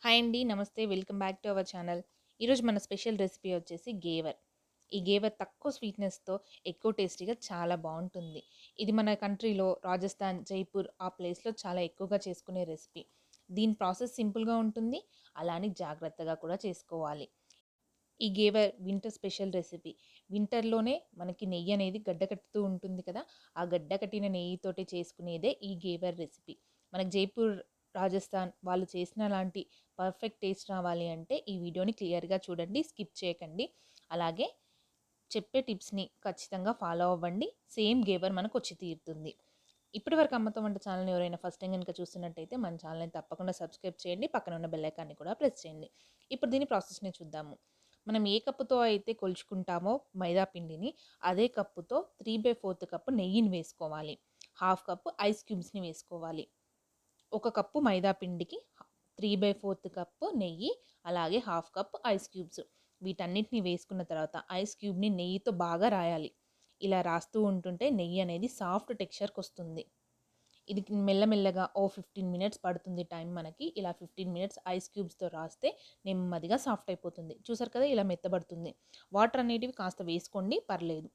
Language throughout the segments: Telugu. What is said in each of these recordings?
హాయ్ అండి. నమస్తే. Welcome back to our channel. ఈరోజు మన స్పెషల్ రెసిపీ వచ్చేసి గేవర్. ఈ గేవర్ తక్కువ స్వీట్‌నెస్‌తో ఎక్కువ టేస్టీగా చాలా బావుంటుంది. ఇది మన కంట్రీలో రాజస్థాన్, జైపూర్ ఆ ప్లేస్‌లో చాలా ఎక్కువగా చేసుకునే రెసిపీ. దీని ప్రాసెస్ సింపుల్‌గా ఉంటుంది. అలానే జాగ్రత్తగా కూడా చేసుకోవాలి. ఈ గేవర్ వింటర్ స్పెషల్ రెసిపీ. వింటర్‌లోనే మనకి నెయ్యి అనేది గడ్డ కట్టుతూ ఉంటుంది కదా! ఆ గడ్డ కట్టిన నెయ్యితోటి చేసుకునేదే ఈ గేవర్ రెసిపీ. మనకు జైపూర్, రాజస్థాన్ వాళ్ళు చేసిన లాంటి పర్ఫెక్ట్ టేస్ట్ రావాలి అంటే ఈ వీడియోని క్లియర్‌గా చూడండి. స్కిప్ చేయకండి. అలాగే చెప్పే టిప్స్‌ని ఖచ్చితంగా ఫాలో అవ్వండి. సేమ్ గేవర్ మనకొచ్చి తీరుతుంది. ఇప్పటివరకు అమ్మతో వంట ఛానల్‌ని ఎవరైనా ఫస్ట్ టైమ్ గనుక చూస్తున్నట్టయితే మన ఛానల్‌ని తప్పకుండా సబ్స్క్రైబ్ చేయండి. పక్కన ఉన్న బెల్ ఐకాన్‌ని కూడా ప్రెస్ చేయండి. ఇప్పుడు దీని ప్రాసెస్‌ని చూద్దాము. మనం ఏ కప్పుతో అయితే కొలుచుకుంటామో మైదా పిండిని, అదే కప్పుతో 3/4 కప్పు నెయ్యిని వేసుకోవాలి. హాఫ్ కప్పు ఐస్ క్యూబ్స్‌ని వేసుకోవాలి. ఒక కప్పు మైదా పిండికి 3/4 కప్పు నెయ్యి, అలాగే హాఫ్ కప్ ఐస్ క్యూబ్స్. వీటన్నిటిని వేసుకున్న తర్వాత ఐస్ క్యూబ్‌ని నెయ్యితో బాగా రాయాలి. ఇలా రాస్తూ ఉంటుంటే నెయ్యి అనేది సాఫ్ట్ టెక్స్చర్‌కొస్తుంది. ఇది మెల్లమెల్లగా 15 మినిట్స్ పడుతుంది టైం మనకి. ఇలా 15 మినిట్స్ ఐస్ క్యూబ్స్‌తో రాస్తే నెమ్మదిగా సాఫ్ట్ అయిపోతుంది. చూసారు కదా! ఇలా మెత్తబడుతుంది. వాటర్ అనేటివి కాస్త వేసుకోండి పర్లేదు.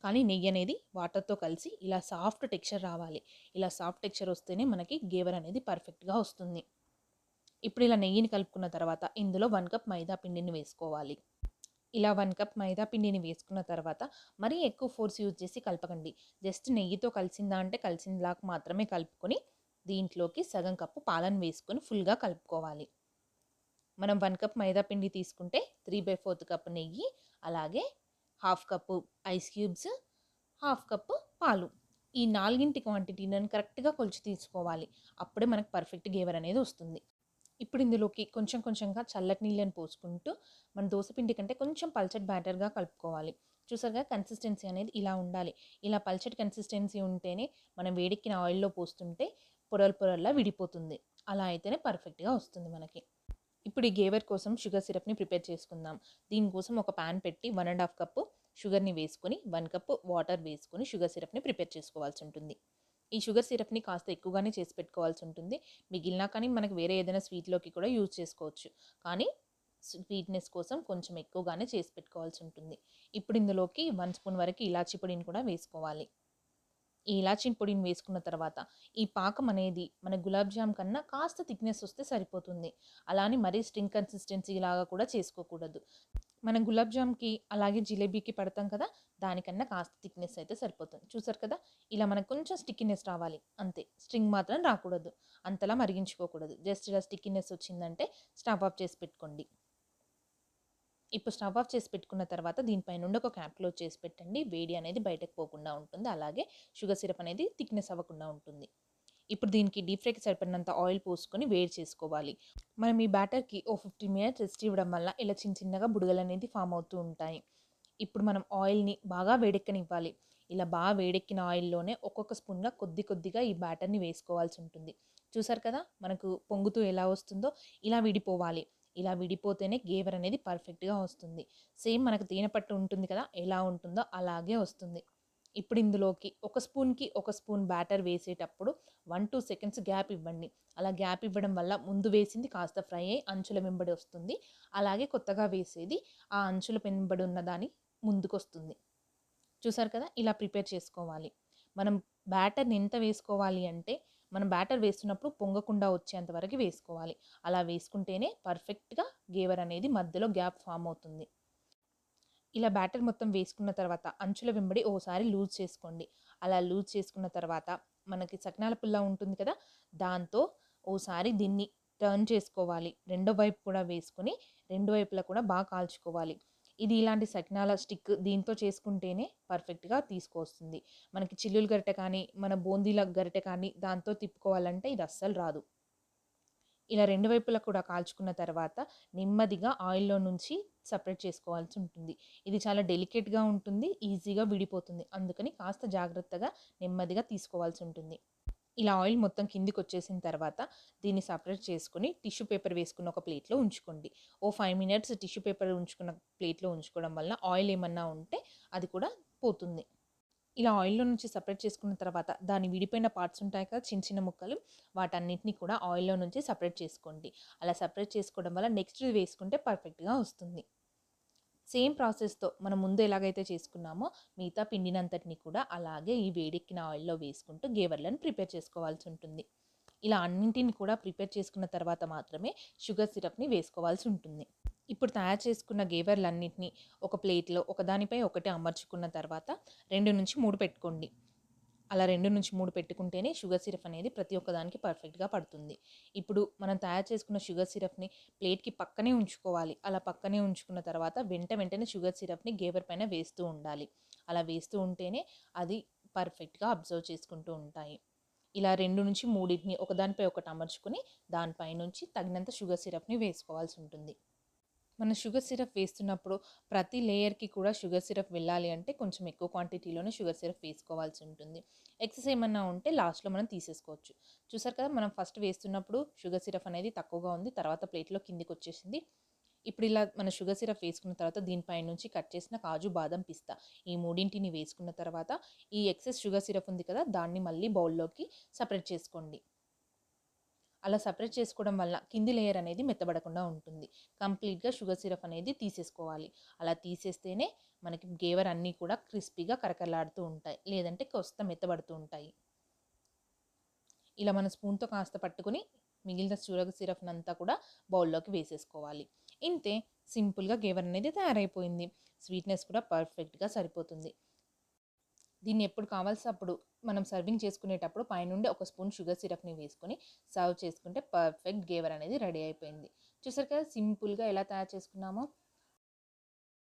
కానీ నెయ్యి అనేది వాటర్‌తో కలిసి ఇలా సాఫ్ట్ టెక్స్చర్ రావాలి. ఇలా సాఫ్ట్ టెక్స్చర్ వస్తేనే మనకి గేవర్ అనేది పర్ఫెక్ట్‌గా వస్తుంది. ఇప్పుడు ఇలా నెయ్యిని కలుపుకున్న తర్వాత ఇందులో 1 కప్ మైదా పిండిని వేసుకోవాలి. ఇలా 1 కప్ మైదా పిండిని వేసుకున్న తర్వాత మరీ ఎక్కువ ఫోర్స్ యూజ్ చేసి కలపకండి. జస్ట్ నెయ్యితో కలిసిందా అంటే కలిసిందాక మాత్రమే కలుపుకొని దీంట్లోకి సగం కప్పు పాలను వేసుకొని ఫుల్‌గా కలుపుకోవాలి. మనం 1 కప్ మైదా పిండి తీసుకుంటే 3/4 కప్ నెయ్యి, అలాగే half cup ice cubes, half cup పాలు. ఈ నాలుగింటి క్వాంటిటీలను కరెక్ట్‌గా కొలిచి తీసుకోవాలి. అప్పుడే మనకు పర్ఫెక్ట్ గేవర్ అనేది వస్తుంది. ఇప్పుడు ఇందులోకి కొంచెం కొంచెంగా చల్లటి నీళ్ళని పోసుకుంటూ మన దోస పిండి కంటే కొంచెం పల్చటి బ్యాటర్‌గా కలుపుకోవాలి. చూసారుగా కన్సిస్టెన్సీ అనేది ఇలా ఉండాలి. ఇలా పల్చటి కన్సిస్టెన్సీ ఉంటేనే మనం వేడెక్కిన ఆయిల్‌లో పోస్తుంటే పొరలు పొరల్లా విడిపోతుంది. అలా అయితేనే పర్ఫెక్ట్‌గా వస్తుంది మనకి. ఇప్పుడు ఈ గేవర్ కోసం షుగర్ సిరప్‌ని ప్రిపేర్ చేసుకుందాం. దీనికోసం ఒక పాన్ పెట్టి 1 ½ కప్పు షుగర్‌ని వేసుకొని, 1 కప్ వాటర్ వేసుకొని షుగర్ సిరప్‌ని ప్రిపేర్ చేసుకోవాల్సి ఉంటుంది. ఈ షుగర్ సిరప్‌ని కాస్త ఎక్కువగానే చేసి పెట్టుకోవాల్సి ఉంటుంది. మిగిలినా కానీ మనకు వేరే ఏదైనా స్వీట్‌లోకి కూడా యూజ్ చేసుకోవచ్చు. కానీ స్వీట్‌నెస్ కోసం కొంచెం ఎక్కువగానే చేసి పెట్టుకోవాల్సి ఉంటుంది. ఇప్పుడు ఇందులోకి 1 స్పూన్ వరకు ఇలాచీ పొడిని కూడా వేసుకోవాలి. ఈ ఇలాచీ పొడిని వేసుకున్న తర్వాత ఈ పాకం అనేది మన గులాబ్ జామ్ కన్నా కాస్త థిక్‌నెస్ వస్తే సరిపోతుంది. అలా అని మరీ స్ట్రింగ్ కన్సిస్టెన్సీ లాగా కూడా చేసుకోకూడదు. మనం గులాబ్ జామ్‌కి అలాగే జిలేబీకి పడతాం కదా! దానికన్నా కాస్త థిక్‌నెస్ అయితే సరిపోతుంది. చూసారు కదా! ఇలా మనకు కొంచెం స్టిక్కీనెస్ రావాలి అంతే. స్ట్రింగ్ మాత్రం రాకూడదు. అంతలా మరిగించుకోకూడదు. జస్ట్ ఇలా స్టిక్కీనెస్ వచ్చిందంటే స్టవ్ ఆఫ్ చేసి పెట్టుకోండి. ఇప్పుడు స్టవ్ ఆఫ్ చేసి పెట్టుకున్న తర్వాత దీనిపై నుండి ఒక క్యాప్ క్లోజ్ చేసి పెట్టండి. వేడి అనేది బయటకు పోకుండా ఉంటుంది. అలాగే షుగర్ సిరప్ అనేది థిక్‌నెస్ అవ్వకుండా ఉంటుంది. ఇప్పుడు దీనికి డీప్ ఫ్రైకి సరిపడినంత ఆయిల్ పోసుకొని వేడి చేసుకోవాలి. మనం ఈ బ్యాటర్‌కి ఓ 15 మినిట్స్ రెస్ట్ ఇవ్వడం వల్ల ఇలా చిన్న చిన్నగా బుడగలనేది ఫామ్ అవుతూ ఉంటాయి. ఇప్పుడు మనం ఆయిల్‌ని బాగా వేడెక్కనివ్వాలి. ఇలా బాగా వేడెక్కిన ఆయిల్‌లోనే ఒక్కొక్క స్పూన్‌గా కొద్ది కొద్దిగా ఈ బ్యాటర్‌ని వేసుకోవాల్సి ఉంటుంది. చూసారు కదా! మనకు పొంగుతూ ఎలా వస్తుందో ఇలా విడిపోవాలి. ఇలా విడిపోతేనే గేవర్ అనేది పర్ఫెక్ట్‌గా వస్తుంది. సేమ్ మనకు తేనె పట్టు ఉంటుంది కదా! ఎలా ఉంటుందో అలాగే వస్తుంది. ఇప్పుడు ఇందులోకి ఒక స్పూన్‌కి ఒక స్పూన్ బ్యాటర్ వేసేటప్పుడు 1-2 సెకండ్స్ గ్యాప్ ఇవ్వండి. అలా గ్యాప్ ఇవ్వడం వల్ల ముందు వేసింది కాస్త ఫ్రై అయ్యి అంచుల వెంబడి వస్తుంది. అలాగే కొత్తగా వేసేది ఆ అంచుల వెంబడి ఉన్న దాని ముందుకొస్తుంది. చూసారు కదా! ఇలా ప్రిపేర్ చేసుకోవాలి. మనం బ్యాటర్‌ని ఎంత వేసుకోవాలి అంటే, మనం బ్యాటర్ వేస్తున్నప్పుడు పొంగకుండా వచ్చేంత వరకు వేసుకోవాలి. అలా వేసుకుంటేనే పర్ఫెక్ట్‌గా గేవర్ అనేది మధ్యలో గ్యాప్ ఫామ్ అవుతుంది. ఇలా బ్యాటర్ మొత్తం వేసుకున్న తర్వాత అంచుల వెంబడి ఓసారి లూజ్ చేసుకోండి. అలా లూజ్ చేసుకున్న తర్వాత మనకి సకినాల పుల్ల ఉంటుంది కదా! దాంతో ఓసారి దీన్ని టర్న్ చేసుకోవాలి. రెండో వైపు కూడా వేసుకొని, రెండు వైపులా కూడా బాగా కాల్చుకోవాలి. ఇది ఇలాంటి సకినాల స్టిక్ దీంతో చేసుకుంటేనే పర్ఫెక్ట్‌గా తీసుకొస్తుంది. మనకి చిల్లులు గరిటె కానీ, మన బూందీల గరిటె కానీ దాంతో తిప్పుకోవాలంటే ఇది అస్సలు రాదు. ఇలా రెండు వైపులా కూడా కాల్చుకున్న తర్వాత నెమ్మదిగా ఆయిల్‌లో నుంచి సెపరేట్ చేసుకోవాల్సి ఉంటుంది. ఇది చాలా డెలికేట్‌గా ఉంటుంది. ఈజీగా విడిపోతుంది. అందుకని కాస్త జాగ్రత్తగా నెమ్మదిగా తీసుకోవాల్సి ఉంటుంది. ఇలా ఆయిల్ మొత్తం కిందికొచ్చేసిన తర్వాత దీన్ని సెపరేట్ చేసుకొని టిష్యూ పేపర్ వేసుకున్న ఒక ప్లేట్‌లో ఉంచుకోండి. ఓ 5 మినిట్స్ టిష్యూ పేపర్ ఉంచుకున్న ప్లేట్‌లో ఉంచుకోవడం వల్ల ఆయిల్ ఏమన్నా ఉంటే అది కూడా పోతుంది. ఇలా ఆయిల్‌లో నుంచి సెపరేట్ చేసుకున్న తర్వాత దాని విడిపోయిన పార్ట్స్ ఉంటాయి కదా! చిన్న చిన్న ముక్కలు. వాటన్నిటిని కూడా ఆయిల్‌లో నుంచి సెపరేట్ చేసుకోండి. అలా సెపరేట్ చేసుకోవడం వల్ల నెక్స్ట్‌ది వేసుకుంటే పర్ఫెక్ట్‌గా వస్తుంది. సేమ్ ప్రాసెస్‌తో మనం ముందు ఎలాగైతే చేసుకున్నామో మిగతా పిండినంతటిని కూడా అలాగే ఈ వేడెక్కిన ఆయిల్‌లో వేసుకుంటూ గేవర్లను ప్రిపేర్ చేసుకోవాల్సి ఉంటుంది. ఇలా అన్నింటిని కూడా ప్రిపేర్ చేసుకున్న తర్వాత మాత్రమే షుగర్ సిరప్‌ని వేసుకోవాల్సి ఉంటుంది. ఇప్పుడు తయారు చేసుకున్న గేవర్లన్నిటిని ఒక ప్లేట్‌లో ఒకదానిపై ఒకటి అమర్చుకున్న తర్వాత 2-3 పెట్టుకోండి. అలా 2-3 పెట్టుకుంటేనే షుగర్ సిరప్ అనేది ప్రతి ఒక్కదానికి పర్ఫెక్ట్‌గా పడుతుంది. ఇప్పుడు మనం తయారు చేసుకున్న షుగర్ సిరప్‌ని ప్లేట్‌కి పక్కనే ఉంచుకోవాలి. అలా పక్కనే ఉంచుకున్న తర్వాత వెంటనే షుగర్ సిరప్‌ని గేవర్ పైన వేస్తూ ఉండాలి. అలా వేస్తూ ఉంటేనే అది పర్ఫెక్ట్‌గా అబ్జర్వ్ చేసుకుంటూ ఉంటాయి. ఇలా 2-3 ఒకదానిపై ఒకటి అమర్చుకొని దానిపైనుంచి తగినంత షుగర్ సిరప్‌ని వేసుకోవాల్సి ఉంటుంది. మనం షుగర్ సిరప్ వేస్తున్నప్పుడు ప్రతి లేయర్‌కి కూడా షుగర్ సిరప్ వెళ్ళాలి అంటే కొంచెం ఎక్కువ క్వాంటిటీలోనే షుగర్ సిరప్ వేసుకోవాల్సి ఉంటుంది. ఎక్సెస్ ఏమన్నా ఉంటే లాస్ట్‌లో మనం తీసేసుకోవచ్చు. చూసారు కదా! మనం ఫస్ట్ వేస్తున్నప్పుడు షుగర్ సిరప్ అనేది తక్కువగా ఉంది. తర్వాత ప్లేట్‌లో కిందికొచ్చేసింది. ఇప్పుడు ఇలా మన షుగర్ సిరప్ వేసుకున్న తర్వాత దీనిపై నుంచి కట్ చేసిన కాజు, బాదం, పిస్తా ఈ మూడింటిని వేసుకున్న తర్వాత ఈ ఎక్సెస్ షుగర్ సిరప్ ఉంది కదా! దాన్ని మళ్ళీ బౌల్‌లోకి సెపరేట్ చేసుకోండి. అలా సెపరేట్ చేసుకోవడం వల్ల కింది లేయర్ అనేది మెత్తబడకుండా ఉంటుంది. కంప్లీట్‌గా షుగర్ సిరప్ అనేది తీసేసుకోవాలి. అలా తీసేస్తేనే మనకి గేవర్ అన్నీ కూడా క్రిస్పీగా కరకరలాడుతూ ఉంటాయి. లేదంటే కాస్త మెత్తబడుతూ ఉంటాయి. ఇలా మన స్పూన్‌తో కాస్త పట్టుకొని మిగిలిన షుగర్ సిరప్‌నంతా కూడా బౌల్‌లోకి వేసేసుకోవాలి. ఇంతే సింపుల్‌గా గేవర్ అనేది తయారైపోయింది. స్వీట్‌నెస్ కూడా పర్ఫెక్ట్‌గా సరిపోతుంది. దీన్ని ఎప్పుడు కావాల్సి అప్పుడు మనం సర్వింగ్ చేసుకునేటప్పుడు పైనుండి ఒక స్పూన్ షుగర్ సిరప్‌ని వేసుకొని సర్వ్ చేసుకుంటే పర్ఫెక్ట్ గేవర్ అనేది రెడీ అయిపోయింది. చూసారు కదా! సింపుల్‌గా ఎలా తయారు చేసుకున్నామో.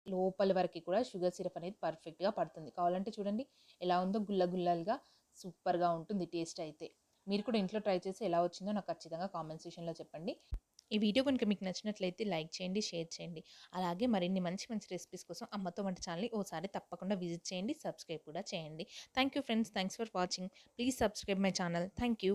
లోపలి వరకి కూడా షుగర్ సిరప్ అనేది పర్ఫెక్ట్‌గా పడుతుంది. కావాలంటే చూడండి ఎలా ఉందో గుల్ల గుల్లలుగా సూపర్‌గా ఉంటుంది టేస్ట్ అయితే. మీరు కూడా ఇంట్లో ట్రై చేసి ఎలా వచ్చిందో నాకు ఖచ్చితంగా కామెంట్ సెక్షన్‌లో చెప్పండి. ఈ వీడియో కనుక మీకు నచ్చినట్లయితే లైక్ చేయండి, షేర్ చేయండి. అలాగే మరిన్ని మంచి మంచి రెసిపీస్ కోసం అమ్మతో వంట ఛానల్‌ని ఓసారి తప్పకుండా విజిట్ చేయండి. సబ్స్క్రైబ్ కూడా చేయండి. Thank you friends. Thanks for watching. Please subscribe my channel. Thank you.